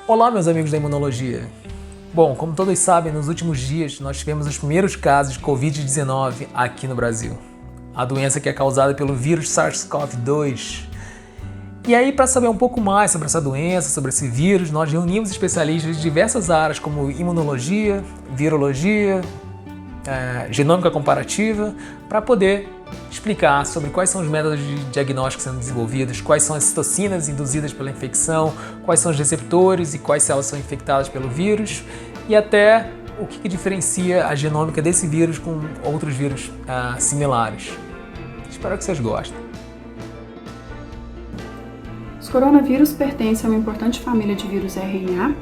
Olá, meus amigos da imunologia. Bom, como todos sabem, nos últimos dias nós tivemos os primeiros casos de Covid-19 aqui no Brasil. A doença que é causada pelo vírus SARS-CoV-2. E aí, para saber um pouco mais sobre essa doença, sobre esse vírus, nós reunimos especialistas de diversas áreas como imunologia, virologia, genômica comparativa, para poder explicar sobre quais são os métodos de diagnóstico sendo desenvolvidos, quais são as citocinas induzidas pela infecção, quais são os receptores e quais células são infectadas pelo vírus e até o que diferencia a genômica desse vírus com outros vírus similares. Espero que vocês gostem. Os coronavírus pertencem a uma importante família de vírus RNA,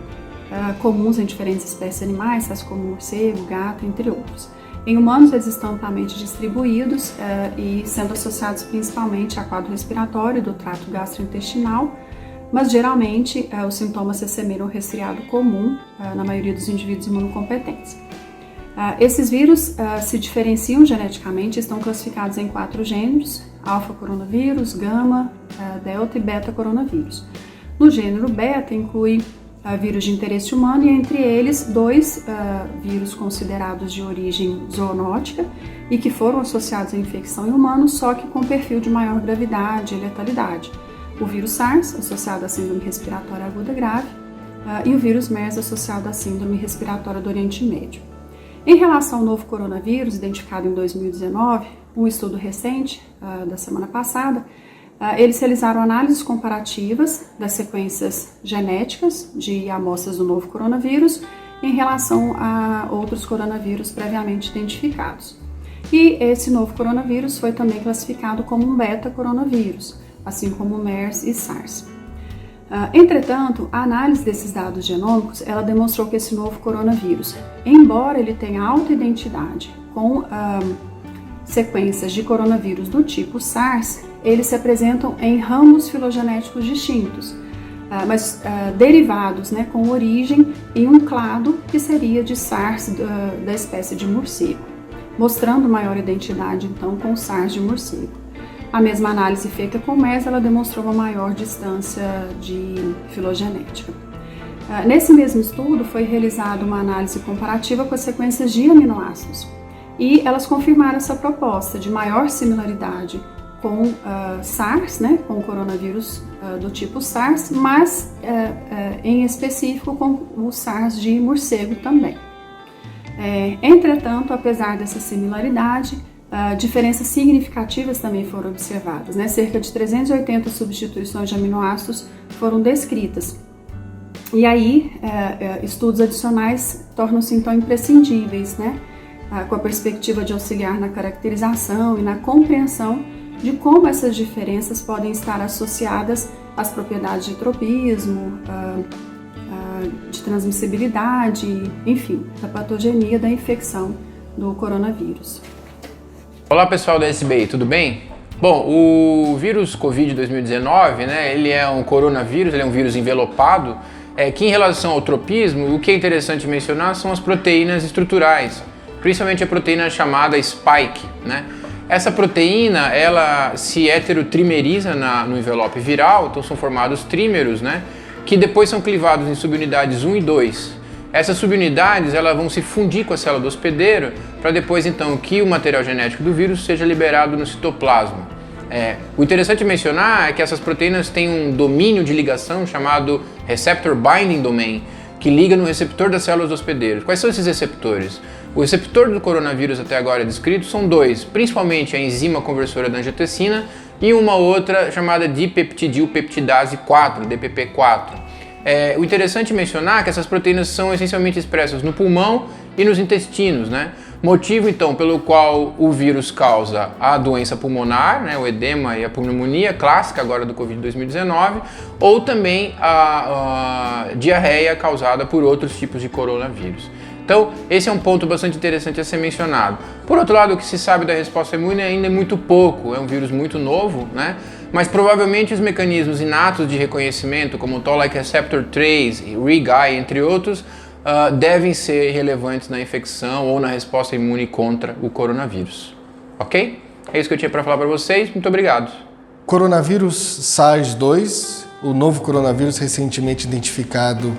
comuns em diferentes espécies animais, tais como morcego, gato, entre outros. Em humanos, eles estão amplamente distribuídos e sendo associados principalmente a quadro respiratório do trato gastrointestinal, mas geralmente os sintomas se assemelham ao resfriado comum na maioria dos indivíduos imunocompetentes. Esses vírus se diferenciam geneticamente e estão classificados em 4 gêneros: alfa-coronavírus, gama, delta e beta-coronavírus. No gênero beta inclui vírus de interesse humano e entre eles 2 vírus considerados de origem zoonótica e que foram associados à infecção em humanos, só que com perfil de maior gravidade e letalidade. O vírus SARS, associado à síndrome respiratória aguda grave, e o vírus MERS, associado à síndrome respiratória do Oriente Médio. Em relação ao novo coronavírus, identificado em 2019, um estudo recente da semana passada, eles realizaram análises comparativas das sequências genéticas de amostras do novo coronavírus em relação a outros coronavírus previamente identificados. E esse novo coronavírus foi também classificado como um beta-coronavírus, assim como o MERS e SARS. Entretanto, a análise desses dados genômicos, ela demonstrou que esse novo coronavírus, embora ele tenha alta identidade com sequências de coronavírus do tipo SARS, eles se apresentam em ramos filogenéticos distintos, mas derivados, com origem em um clado que seria de SARS da espécie de morcego, mostrando maior identidade então com o SARS de morcego. A mesma análise feita com o MERS, ela demonstrou uma maior distância de filogenética. Nesse mesmo estudo foi realizada uma análise comparativa com as sequências de aminoácidos e elas confirmaram essa proposta de maior similaridade com SARS, com o coronavírus do tipo SARS, mas em específico com o SARS de morcego também. Entretanto, apesar dessa similaridade, diferenças significativas também foram observadas, Cerca de 380 substituições de aminoácidos foram descritas. E aí, estudos adicionais tornam-se então imprescindíveis, com a perspectiva de auxiliar na caracterização e na compreensão de como essas diferenças podem estar associadas às propriedades de tropismo, de transmissibilidade, enfim, da patogenia da infecção do coronavírus. Olá pessoal da SBI, tudo bem? Bom, o vírus Covid 2019, ele é um coronavírus, ele é um vírus envelopado, que em relação ao tropismo, o que é interessante mencionar são as proteínas estruturais, principalmente a proteína chamada spike, Essa proteína, ela se heterotrimeriza no envelope viral, então são formados trímeros, que depois são clivados em subunidades 1 e 2. Essas subunidades elas vão se fundir com a célula do hospedeiro para depois então que o material genético do vírus seja liberado no citoplasma. O interessante mencionar é que essas proteínas têm um domínio de ligação chamado Receptor Binding Domain, que liga no receptor das células do hospedeiro. Quais são esses receptores? O receptor do coronavírus até agora descrito são 2, principalmente a enzima conversora da angiotensina e uma outra chamada dipeptidilpeptidase 4, DPP4. O interessante mencionar é que essas proteínas são essencialmente expressas no pulmão e nos intestinos, Motivo então pelo qual o vírus causa a doença pulmonar, o edema e a pneumonia clássica agora do Covid 2019, ou também a diarreia causada por outros tipos de coronavírus. Então, esse é um ponto bastante interessante a ser mencionado. Por outro lado, o que se sabe da resposta imune ainda é muito pouco, é um vírus muito novo, mas provavelmente os mecanismos inatos de reconhecimento, como o Toll-like receptor 3, RIG-I, entre outros, devem ser relevantes na infecção ou na resposta imune contra o coronavírus. Ok? É isso que eu tinha para falar para vocês. Muito obrigado. Coronavírus SARS-2, o novo coronavírus recentemente identificado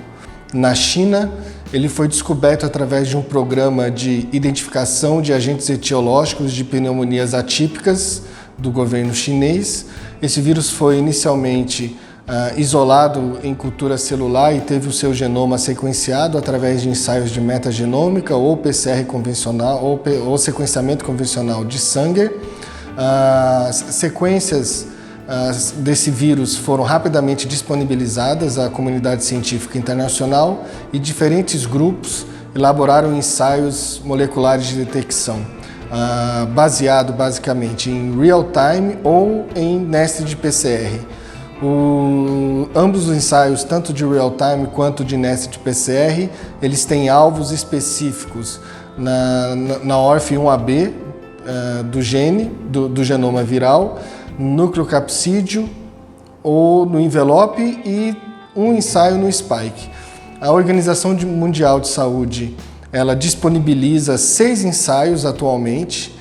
na China. Ele foi descoberto através de um programa de identificação de agentes etiológicos de pneumonias atípicas do governo chinês. Esse vírus foi inicialmente isolado em cultura celular e teve o seu genoma sequenciado através de ensaios de metagenômica ou PCR convencional ou sequenciamento convencional de Sanger. Sequências desse vírus foram rapidamente disponibilizadas à comunidade científica internacional e diferentes grupos elaboraram ensaios moleculares de detecção, baseado basicamente em real-time ou em nested PCR. Ambos os ensaios, tanto de real-time quanto de nested PCR, eles têm alvos específicos na ORF1ab do gene, do genoma viral, núcleo capsídeo ou no envelope e um ensaio no spike. A Organização Mundial de Saúde ela disponibiliza 6 ensaios atualmente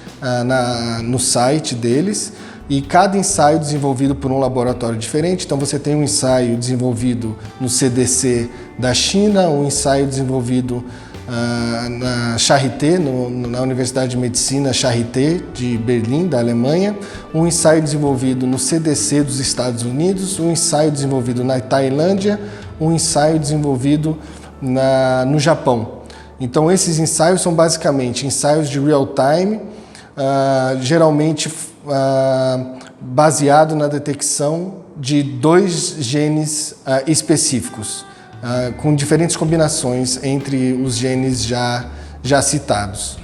no site deles, e cada ensaio desenvolvido por um laboratório diferente. Então você tem um ensaio desenvolvido no CDC da China, um ensaio desenvolvido na Charité, na Universidade de Medicina Charité de Berlim, da Alemanha, um ensaio desenvolvido no CDC dos Estados Unidos, um ensaio desenvolvido na Tailândia, um ensaio desenvolvido no Japão. Então esses ensaios são basicamente ensaios de real-time, geralmente baseado na detecção de 2 genes específicos, com diferentes combinações entre os genes já citados.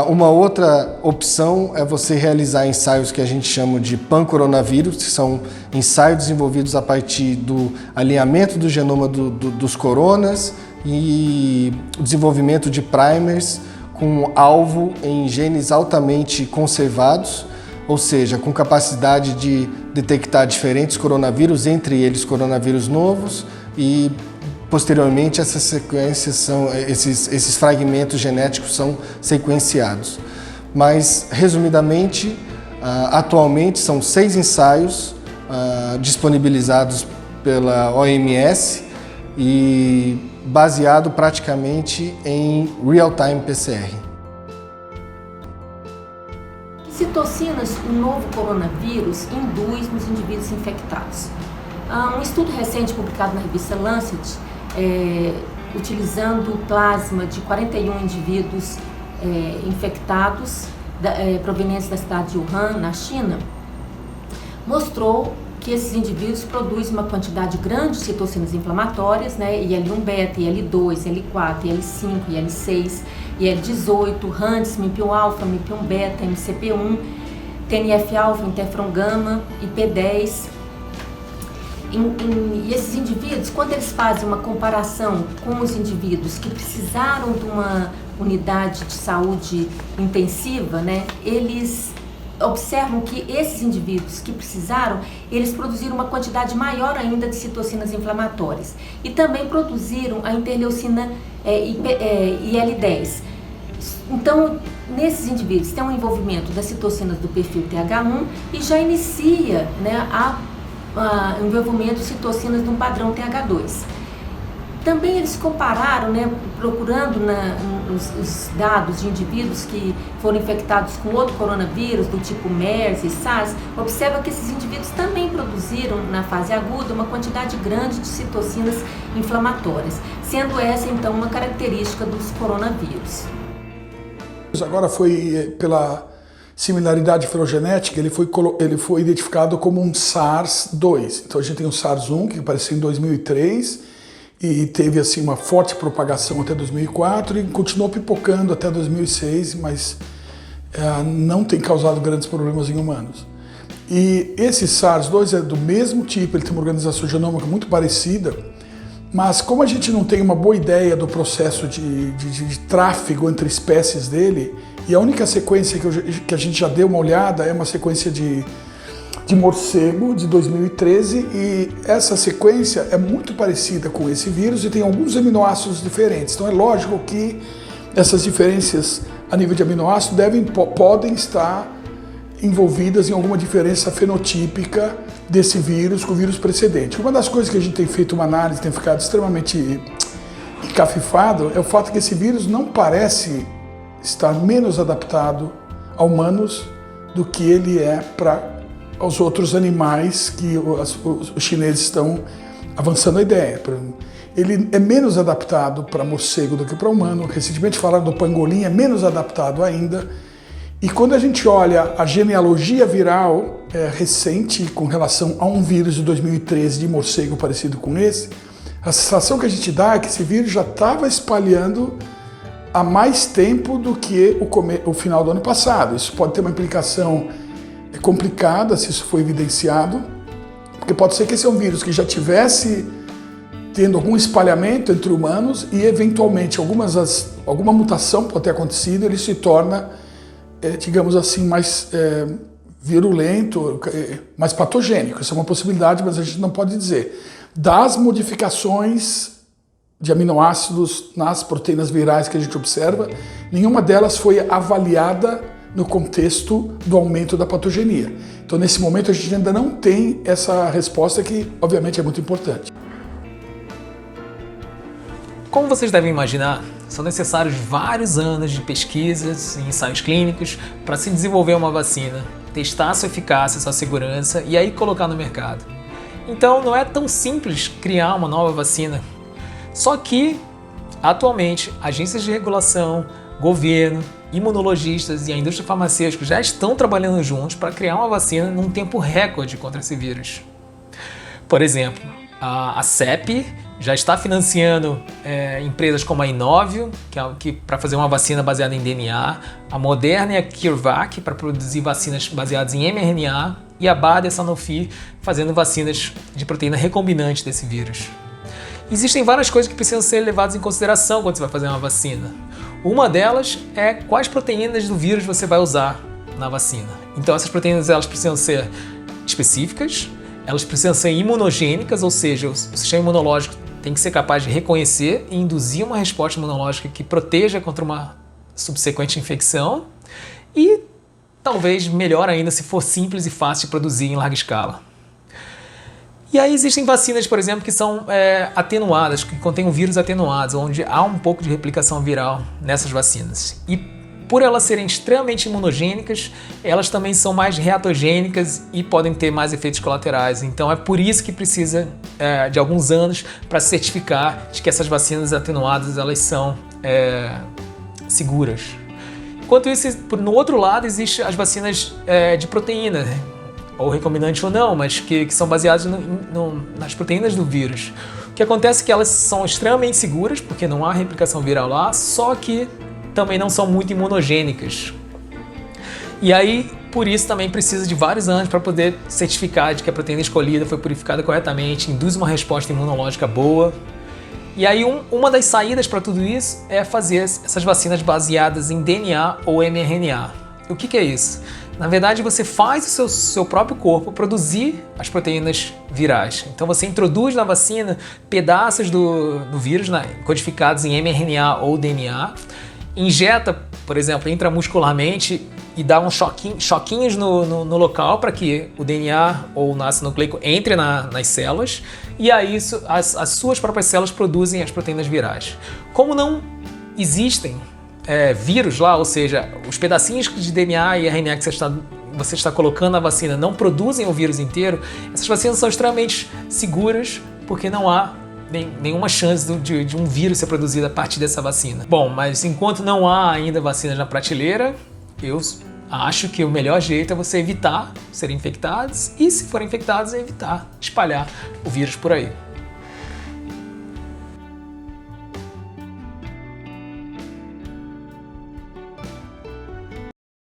Uma outra opção é você realizar ensaios que a gente chama de pan-coronavírus, que são ensaios desenvolvidos a partir do alinhamento do genoma dos coronas e o desenvolvimento de primers com alvo em genes altamente conservados, ou seja, com capacidade de detectar diferentes coronavírus, entre eles coronavírus novos, e posteriormente essas sequências esses fragmentos genéticos são sequenciados. Mas, resumidamente, atualmente são 6 ensaios disponibilizados pela OMS e baseado praticamente em real-time PCR. Citocinas, o novo coronavírus, induz nos indivíduos infectados. Um estudo recente publicado na revista Lancet, utilizando o plasma de 41 indivíduos infectados provenientes da cidade de Wuhan, na China, mostrou que esses indivíduos produzem uma quantidade grande de citocinas inflamatórias, né, IL-1-beta, IL-2, IL-4, IL-5, IL-6, IL-18, HANTS, MIP-1-alfa, MIP-1-beta, MCP-1, TNF-alfa, interferon-gama, IP-10. E esses indivíduos, quando eles fazem uma comparação com os indivíduos que precisaram de uma unidade de saúde intensiva, né, eles observam que esses indivíduos que precisaram, eles produziram uma quantidade maior ainda de citocinas inflamatórias e também produziram a interleucina IL-10. Então, nesses indivíduos tem um envolvimento das citocinas do perfil TH1 e já inicia, né, o envolvimento de citocinas de um padrão TH2. Também eles compararam, né, procurando os dados de indivíduos que foram infectados com outro coronavírus, do tipo MERS e SARS, observa que esses indivíduos também produziram, na fase aguda, uma quantidade grande de citocinas inflamatórias, sendo essa, então, uma característica dos coronavírus. Agora foi, pela similaridade filogenética, ele foi identificado como um SARS-2. Então a gente tem o SARS-1, que apareceu em 2003, e teve assim uma forte propagação até 2004 e continuou pipocando até 2006, mas não tem causado grandes problemas em humanos. E esse SARS-2 é do mesmo tipo, ele tem uma organização genômica muito parecida, mas como a gente não tem uma boa ideia do processo de tráfego entre espécies dele, e a única sequência que a gente já deu uma olhada é uma sequência de morcego de 2013, e essa sequência é muito parecida com esse vírus e tem alguns aminoácidos diferentes. Então é lógico que essas diferenças a nível de aminoácido podem estar envolvidas em alguma diferença fenotípica desse vírus com o vírus precedente. Uma das coisas que a gente tem feito uma análise, tem ficado extremamente encafifado é o fato que esse vírus não parece estar menos adaptado a humanos do que ele é para os outros animais que os chineses estão avançando a ideia. Ele é menos adaptado para morcego do que para humano. Recentemente falaram do pangolim, é menos adaptado ainda. E quando a gente olha a genealogia viral recente com relação a um vírus de 2013 de morcego parecido com esse, a sensação que a gente dá é que esse vírus já estava espalhando há mais tempo do que o final do ano passado. Isso pode ter uma implicação complicada se isso for evidenciado, porque pode ser que esse é um vírus que já tivesse tendo algum espalhamento entre humanos e eventualmente alguma mutação pode ter acontecido, ele se torna, digamos assim, mais virulento, mais patogênico. Isso é uma possibilidade, mas a gente não pode dizer. Das modificações de aminoácidos nas proteínas virais que a gente observa, nenhuma delas foi avaliada no contexto do aumento da patogenia. Então, nesse momento, a gente ainda não tem essa resposta que, obviamente, é muito importante. Como vocês devem imaginar, são necessários vários anos de pesquisas e ensaios clínicos para se desenvolver uma vacina, testar sua eficácia, sua segurança e aí colocar no mercado. Então, não é tão simples criar uma nova vacina. Só que, atualmente, agências de regulação, governo, imunologistas e a indústria farmacêutica já estão trabalhando juntos para criar uma vacina num tempo recorde contra esse vírus. Por exemplo, a CEP já está financiando empresas como a Inovio, que para fazer uma vacina baseada em DNA, a Moderna e a CureVac para produzir vacinas baseadas em mRNA e a BARDA e a Sanofi fazendo vacinas de proteína recombinante desse vírus. Existem várias coisas que precisam ser levadas em consideração quando você vai fazer uma vacina. Uma delas é quais proteínas do vírus você vai usar na vacina. Então essas proteínas elas precisam ser específicas, elas precisam ser imunogênicas, ou seja, o sistema imunológico tem que ser capaz de reconhecer e induzir uma resposta imunológica que proteja contra uma subsequente infecção e talvez melhor ainda se for simples e fácil de produzir em larga escala. E aí existem vacinas, por exemplo, que são atenuadas, que contêm vírus atenuados, onde há um pouco de replicação viral nessas vacinas. E por elas serem extremamente imunogênicas, elas também são mais reatogênicas e podem ter mais efeitos colaterais. Então é por isso que precisa de alguns anos para certificar de que essas vacinas atenuadas elas são seguras. Enquanto isso, no outro lado, existem as vacinas de proteína, ou recombinante ou não, mas que são baseadas nas proteínas do vírus. O que acontece é que elas são extremamente seguras, porque não há replicação viral lá, só que também não são muito imunogênicas. E aí, por isso, também precisa de vários anos para poder certificar de que a proteína escolhida foi purificada corretamente, induz uma resposta imunológica boa. E aí, uma das saídas para tudo isso é fazer essas vacinas baseadas em DNA ou mRNA. O que é isso? Na verdade, você faz o seu próprio corpo produzir as proteínas virais. Então, você introduz na vacina pedaços do vírus codificados em mRNA ou DNA, injeta, por exemplo, intramuscularmente e dá uns choquinhos no local para que o DNA ou o ácido nucleico entre nas células e aí as suas próprias células produzem as proteínas virais. Como não existem vírus lá, ou seja, os pedacinhos de DNA e RNA que você está colocando na vacina não produzem o vírus inteiro, essas vacinas são extremamente seguras porque não há nenhuma chance de um vírus ser produzido a partir dessa vacina. Bom, mas enquanto não há ainda vacinas na prateleira, eu acho que o melhor jeito é você evitar serem infectados e, se forem infectados, evitar espalhar o vírus por aí.